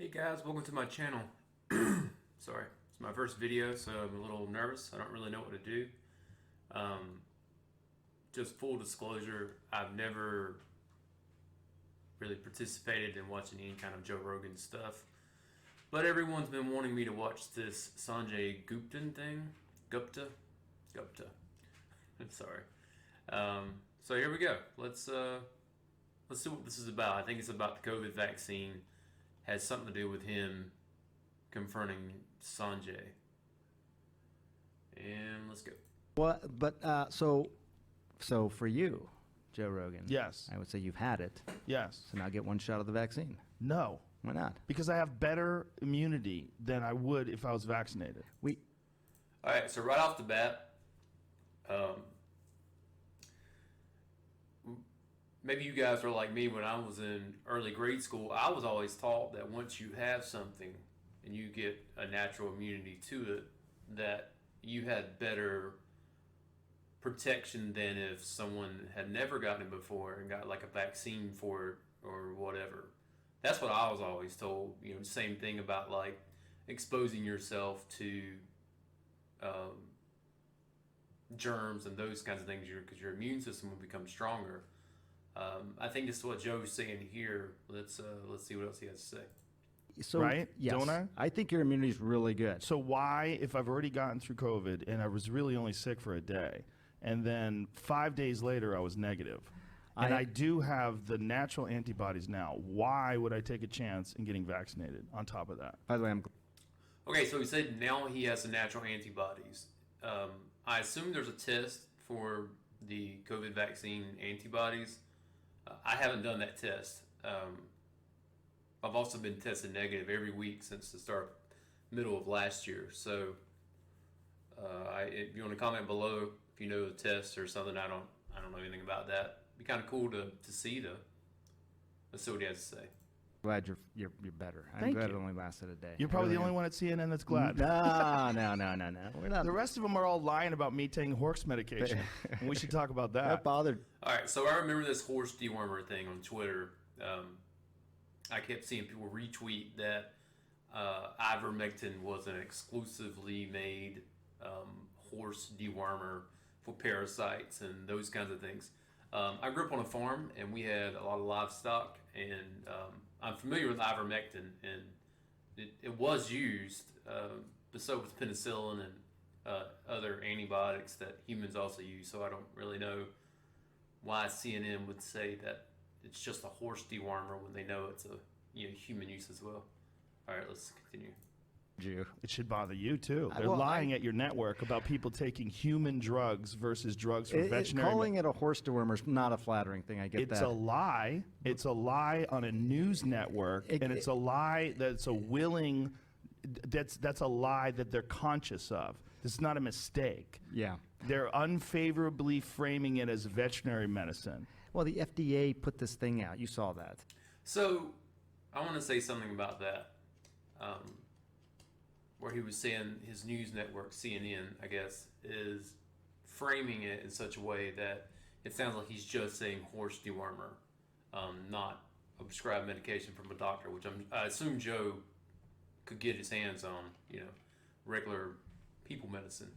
Hey guys, welcome to my channel. Sorry, it's my first video, so I'm a little nervous. I don't really know what to do. Just full disclosure, I've never really participated in watching any kind of Joe Rogan stuff, but everyone's been wanting me to watch this Sanjay Gupta thing. Gupta. I'm sorry. So here we go. Let's see what this is about. I think it's about the COVID vaccine. Has something to do with him confronting Sanjay. And let's go. Well, so for you, Joe Rogan, Yes. I would say you've had it. Yes. So now get one shot of the vaccine. No. Why not? Because I have better immunity than I would if I was vaccinated. All right, so right off the bat, maybe you guys are like me. When I was in early grade school, I was always taught that once you have something and you get a natural immunity to it, that you had better protection than if someone had never gotten it before and got like a vaccine for it or whatever. That's what I was always told. You know, same thing about like exposing yourself to germs and those kinds of things, because your immune system will become stronger. I think this is what Joe's saying here. Let's see what else he has to say. So, Right? Yes, Don't I? I think your immunity is really good. So why, if I've already gotten through COVID and I was really only sick for a day, and then 5 days later I was negative, and I do have the natural antibodies now, why would I take a chance in getting vaccinated on top of that? By the way, Okay, so he said now he has the natural antibodies. I assume there's a test for the COVID vaccine antibodies. I haven't done that test. I've also been tested negative every week since the middle of last year. So, if you want to comment below if you know the test or something, I don't know anything about that. It'd be kind of cool to see though. Let's see what he has to say. glad you're better. I'm Thank glad you. it only lasted a day. You're probably the only one at CNN that's glad. No. We're not. The rest of them are all lying about me taking horse medication. And we should talk about Not that. bothered. All right, so I remember this horse dewormer thing on Twitter. I kept seeing people retweet that ivermectin was an exclusively made horse dewormer for parasites and those kinds of things. I grew up on a farm, and we had a lot of livestock, and I'm familiar with ivermectin, and it was used, but so was penicillin and other antibiotics that humans also use. So I don't really know why CNN would say that it's just a horse dewormer when they know it's a human use as well. All right, let's continue. It should bother you too. They're lying at your network about people taking human drugs versus drugs for veterinary. Calling it a horse dewormer is not a flattering thing. I get that. It's a lie. It's a lie on a news network, and it's a lie that's a willing. That's a lie that they're conscious of. This is not a mistake. Yeah. They're unfavorably framing it as veterinary medicine. Well, the FDA put this thing out. You saw that. So I want to say something about that. Where he was saying his news network, CNN, I guess, is framing it in such a way that it sounds like he's just saying horse dewormer, not a prescribed medication from a doctor, which I assume Joe could get his hands on, regular people medicine.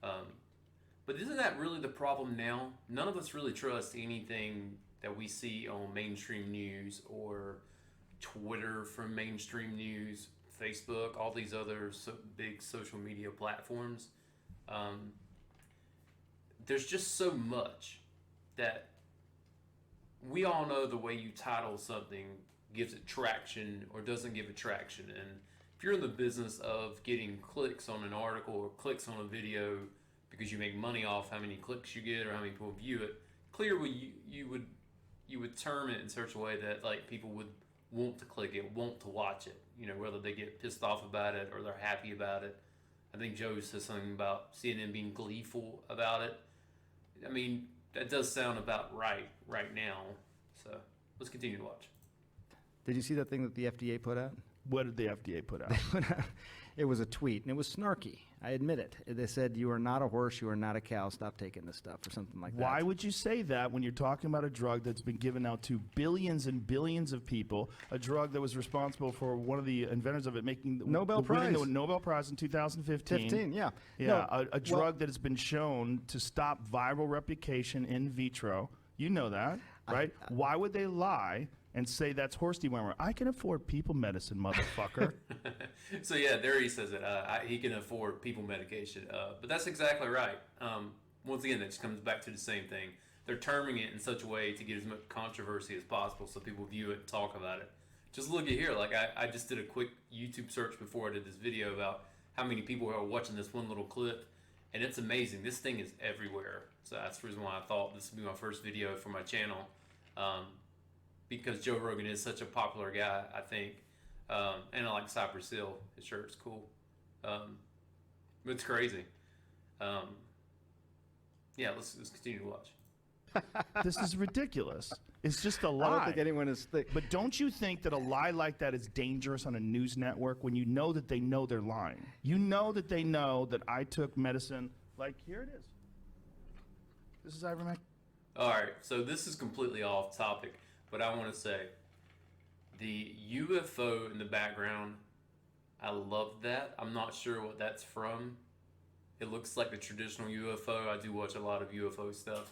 But isn't that really the problem now? None of us really trust anything that we see on mainstream news or Twitter from mainstream news, Facebook, all these other big social media platforms. There's just so much that we all know the way you title something gives it traction or doesn't give it traction. And if you're in the business of getting clicks on an article or clicks on a video because you make money off how many clicks you get or how many people view it, clearly you would term it in such a way that like people would want to click it, want to watch it, whether they get pissed off about it or they're happy about it. I think Joe says something about CNN being gleeful about it. I mean, that does sound about right now. So let's continue to watch. Did you see that thing that the FDA put out? What did the FDA put out? It was a tweet, and it was snarky. I admit it. They said, "You are not a horse. You are not a cow. Stop taking this stuff," or something like that. Why would you say that when you're talking about a drug that's been given out to billions and billions of people, a drug that was responsible for one of the inventors of it making winning the Nobel Prize in 2015? Yeah. Yeah, No, a drug that has been shown to stop viral replication in vitro. You know that, right? Why would they lie and say that's horse dewormer? I can afford people medicine, motherfucker. So yeah, there he says it. He can afford people medication, but that's exactly right. Once again, that just comes back to the same thing. They're terming it in such a way to get as much controversy as possible, so people view it and talk about it. Just look at here. Like I just did a quick YouTube search before I did this video about how many people are watching this one little clip, and it's amazing. This thing is everywhere. So that's the reason why I thought this would be my first video for my channel, because Joe Rogan is such a popular guy, I think. And I like Cypress Hill. His shirt's cool. But it's crazy. Yeah, let's continue to watch. This is ridiculous. It's just a lie. I don't think anyone is. But don't you think that a lie like that is dangerous on a news network when you know that they know they're lying? You know that they know that I took medicine. Like, here it is. This is ivermectin. All right, so this is completely off topic, but I want to say the UFO in the background, I love that. I'm not sure what that's from. It looks like the traditional UFO. I do watch a lot of UFO stuff.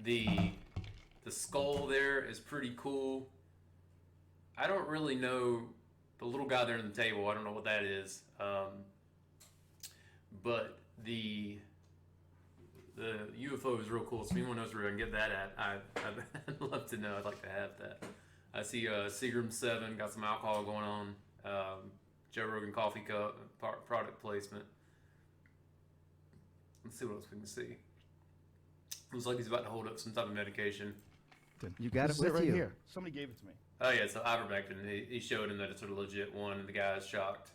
The skull there is pretty cool. I don't really know the little guy there on the table. I don't know what that is. But the UFO is real cool. So if anyone knows where I can get that at, I'd love to know. I'd like to have that. I see Seagram 7 got some alcohol going on. Joe Rogan coffee cup product placement. Let's see what else we can see. Looks like he's about to hold up some type of medication. You got This it is with right you. here. Somebody gave it to me. Oh yeah, so ivermectin. He showed him that it's a legit one, and the guy is shocked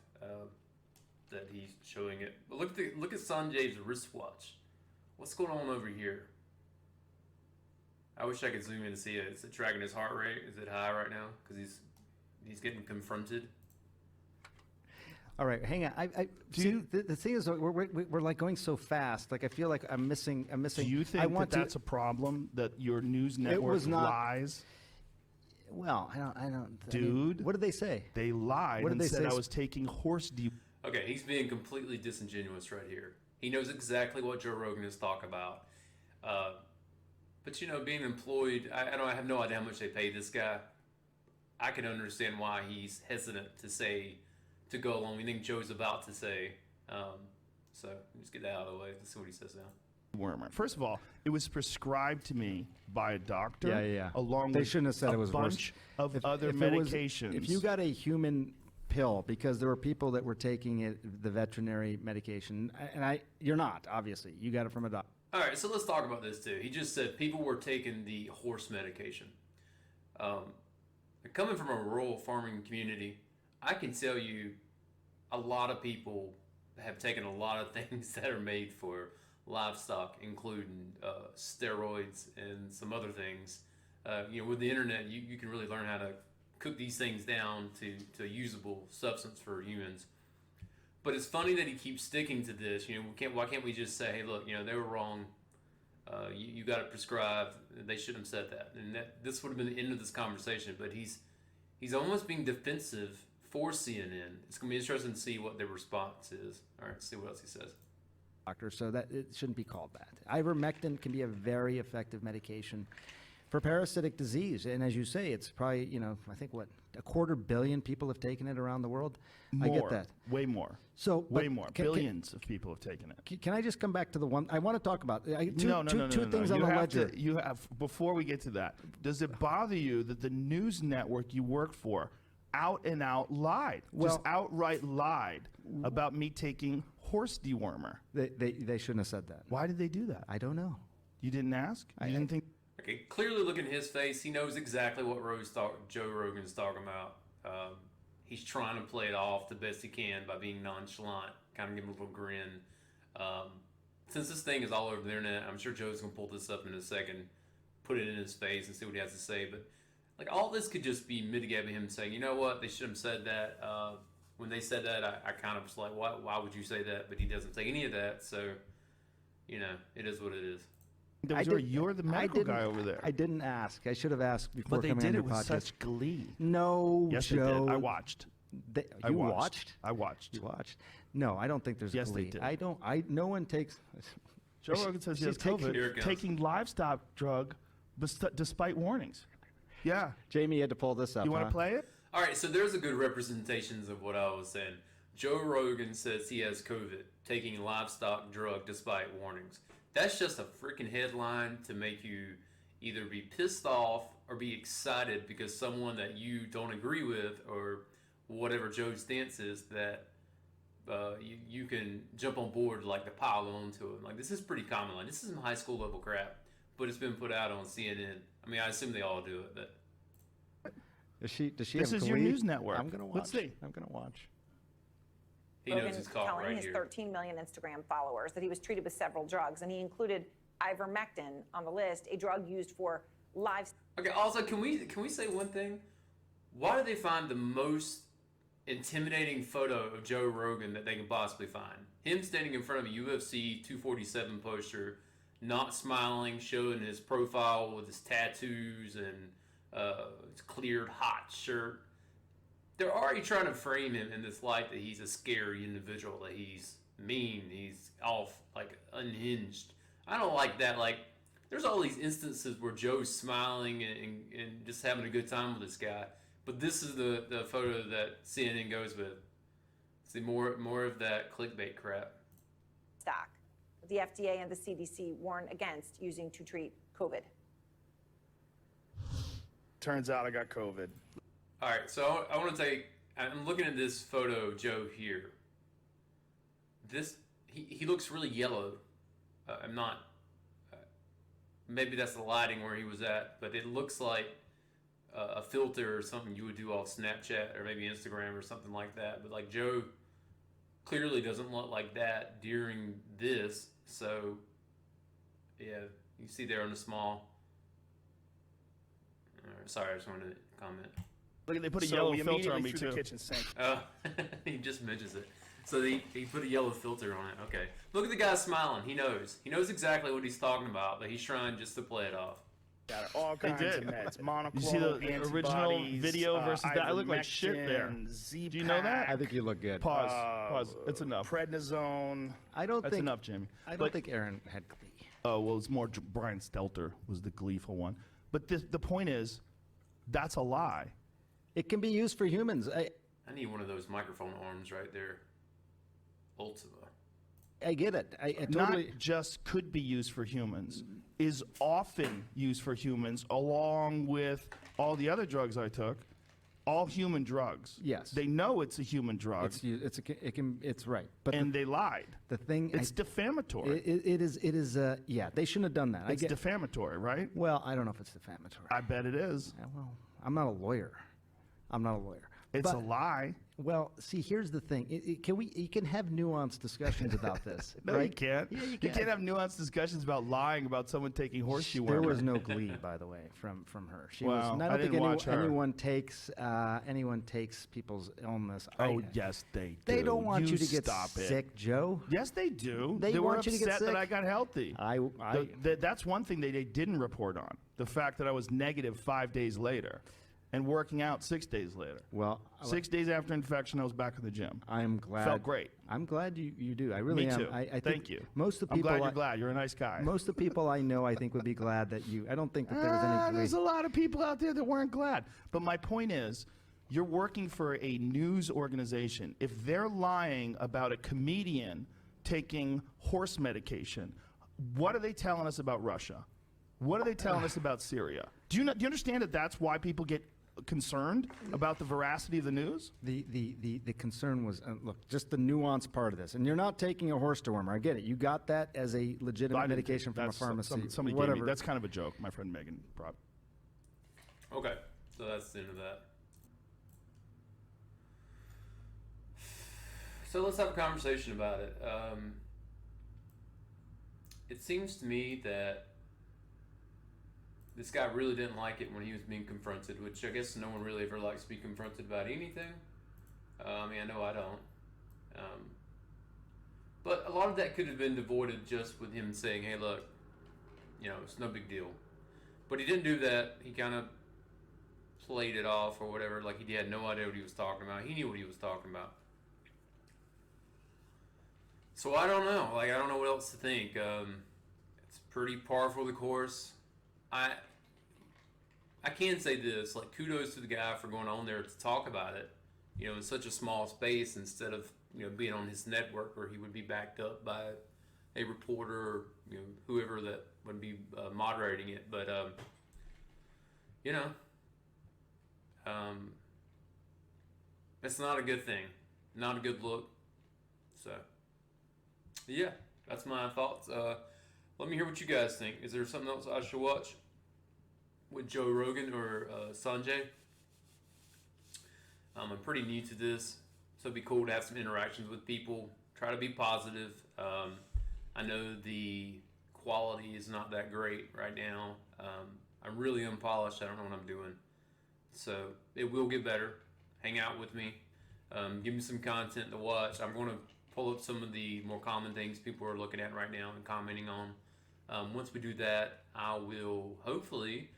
that he's showing it. But look at Sanjay's wristwatch. What's going on over here? I wish I could zoom in to see it. Is it tracking his heart rate? Is it high right now? Because he's getting confronted. All right, hang on. See, the thing is, we're like going so fast. Like I feel like I'm missing. Do you think that's a problem, that your news network lies? Well, I don't. Dude, what did they say? They lied What did and they said say? I was taking horse Okay, he's being completely disingenuous right here. He knows exactly what Joe Rogan is talking about. But you know, being employed, I have no idea how much they pay this guy. I can understand why he's hesitant to go along. We think Joe's about to say. So just get that out of the way. Let's see what he says now. Wormer. First of all, it was prescribed to me by a doctor. Yeah. Along They with shouldn't have said a it was bunch of other if it was- medications. if you got a human pill, because there were people that were taking it, the veterinary medication, and you're not, obviously. You got it from a doctor. All right, so let's talk about this too. He just said people were taking the horse medication. Coming from a rural farming community, I can tell you a lot of people have taken a lot of things that are made for livestock, including steroids and some other things. With the internet, you can really learn how to cook these things down to a usable substance for humans. But it's funny that he keeps sticking to this. Why can't we just say, hey, look, they were wrong. You got it prescribed. They shouldn't have said that. And this would have been the end of this conversation. But he's almost being defensive for CNN. It's going to be interesting to see what their response is. All right, let's see what else he says. Doctor, so that it shouldn't be called that. Ivermectin can be a very effective medication for parasitic disease, and as you say, it's probably I think what 250 million people have taken it around the world. More, I get that. Way more. So way more. Billions of people have taken it. Can I just come back to the one I want to talk about? Two No. things on the ledger. You have before we get to that. Does it bother you that the news network you work for out and out lied, just outright lied about me taking horse dewormer? They shouldn't have said that. Why did they do that? I don't know. You didn't ask? You didn't think? Okay, clearly look at his face. He knows exactly what Joe Rogan's talking about. He's trying to play it off the best he can by being nonchalant, kind of give him a little grin. Since this thing is all over the internet, I'm sure Joe's going to pull this up in a second, put it in his face and see what he has to say. But Like, all this could just be mitigated by him saying, you know what, they should have said that. When they said that, I kind of was like, why would you say that? But he doesn't say any of that, so, it is what it is. You're the medical guy over there. I didn't ask. I should have asked before But they coming on did your it with podcast. such glee. No, Yes, Joe. they did. I watched. You watched? I watched. You watched? No, I don't think there's Yes, a they glee. did. No one takes. Joe Rogan says he has she's taking- Here it COVID, goes. taking livestock drug despite warnings. Yeah. Jamie had to pull this up. You want huh? to play it? All right, so there's a good representations of what I was saying. Joe Rogan says he has COVID, taking livestock drug despite warnings. That's just a freaking headline to make you either be pissed off or be excited because someone that you don't agree with, or whatever Joe's stance is, that you can jump on board like to pile on to it. Like, this is pretty common. Like, this is some high school level crap, but it's been put out on CNN. I mean, I assume they all do it, but Does she This have is your glee? news network. I'm gonna watch. Let's see. I'm gonna watch. he knows Rogan it's caught telling right his here. 13 million Instagram followers that he was treated with several drugs, and he included ivermectin on the list, a drug used for livestock. Okay. Also, can we say one thing? Why do they find the most intimidating photo of Joe Rogan that they can possibly find? Him standing in front of a UFC 247 poster, not smiling, showing his profile with his tattoos and his cleared hot shirt. They're already trying to frame him in this light that he's a scary individual, that he's mean, he's off, like, unhinged. I don't like that. Like, there's all these instances where Joe's smiling and just having a good time with this guy. But this is the photo that CNN goes with. See, more of that clickbait crap. The FDA and the CDC warn against using to treat COVID. Turns out I got COVID. All right, so I want to take. I'm looking at this photo of Joe here. He looks really yellow. I'm not. Maybe that's the lighting where he was at, but it looks like a filter or something you would do off Snapchat or maybe Instagram or something like that. But like, Joe clearly doesn't look like that during this. So yeah, you see there on the small. Sorry, I just wanted to comment. Look, they put a yellow filter on me threw too. the kitchen sink. He just mentions it. So he put a yellow filter on it. Okay. Look at the guy smiling. He knows. He knows exactly what he's talking about, but he's trying just to play it off. Got all kinds did. of meds. Monoclonal You see the original antibodies, video versus that? I look like shit there. ivermectin, Z-Pak, Do you know that? I think you look good. Pause. It's enough. prednisone. I don't That's think enough, Jamie. I don't But- think Aaron had glee. Oh, well, it's more Brian Stelter was the gleeful one. But the point is, that's a lie. It can be used for humans. I need one of those microphone arms right there. Ultima. I get it. I totally. Not just could be used for humans, is often used for humans, along with all the other drugs I took, all human drugs. Yes. They know it's a human drug, It's right. But and they lied. the thing. It's defamatory. It is. Yeah, they shouldn't have done that. It's defamatory, right? Well, I don't know if it's defamatory. I bet it is. Well, I'm not a lawyer. It's But- a lie. Well, see, here's the thing. You can have nuanced discussions about this. No, right? you can't. Yeah, You can't have nuanced discussions about lying about someone taking horse dewormer. There was no glee, by the way, from her. She Well, was. I I don't think didn't watch her. anyone takes people's illness. Oh, yes, they do. They don't want you to get stop it. sick, Joe. Yes, they do. They were want you to get upset that sick. I got healthy. That's one thing they didn't report on. The fact that I was negative 5 days later and working out 6 days later. Well, 6 days after infection, I was back in the gym. I'm glad. Felt great. I'm glad you do. I really Me am. too. I think Thank you. Most of the I'm people. glad you're glad. You're a nice guy. Most of the people I know, I think, would be glad that you. I don't think that there was any glee. There's a lot of people out there that weren't glad. But my point is, you're working for a news organization. If they're lying about a comedian taking horse medication, what are they telling us about Russia? What are they telling us about Syria? Do you understand that that's why people get concerned about the veracity of the news? The concern was, look, just the nuanced part of this. And you're not taking a horse dewormer. I get it. You got that as a legitimate medication from a pharmacy. Somebody whatever. gave me. That's kind of a joke. My friend Megan brought. Okay, so that's the end of that. So let's have a conversation about it. It seems to me that this guy really didn't like it when he was being confronted, which I guess no one really ever likes to be confronted about anything. I mean, I know I don't. But a lot of that could have been avoided just with him saying, hey, look, you know, it's no big deal. But he didn't do that. He kind of played it off or whatever, like he had no idea what he was talking about. He knew what he was talking about. So I don't know. Like, I don't know what else to think. It's pretty par for the course. I can say this, like, kudos to the guy for going on there to talk about it, you know, in such a small space instead of, you know, being on his network where he would be backed up by a reporter or, you know, whoever that would be moderating it. But, you know, it's not a good thing. Not a good look. So, yeah, that's my thoughts. Let me hear what you guys think. Is there something else I should watch with Joe Rogan or Sanjay? I'm pretty new to this, so it'd be cool to have some interactions with people. Try to be positive. I know the quality is not that great right now. I'm really unpolished. I don't know what I'm doing. So it will get better. Hang out with me. Give me some content to watch. I'm going to pull up some of the more common things people are looking at right now and commenting on. Once we do that, I will hopefully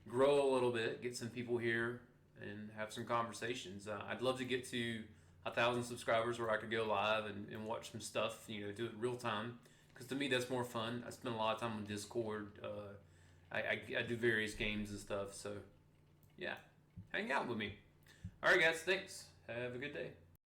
grow a little bit, get some people here, and have some conversations. I'd love to get to 1,000 subscribers where I could go live and watch some stuff, you know, do it real time. Because to me, that's more fun. I spend a lot of time on Discord. I do various games and stuff. So, yeah, hang out with me. All right, guys, thanks. Have a good day.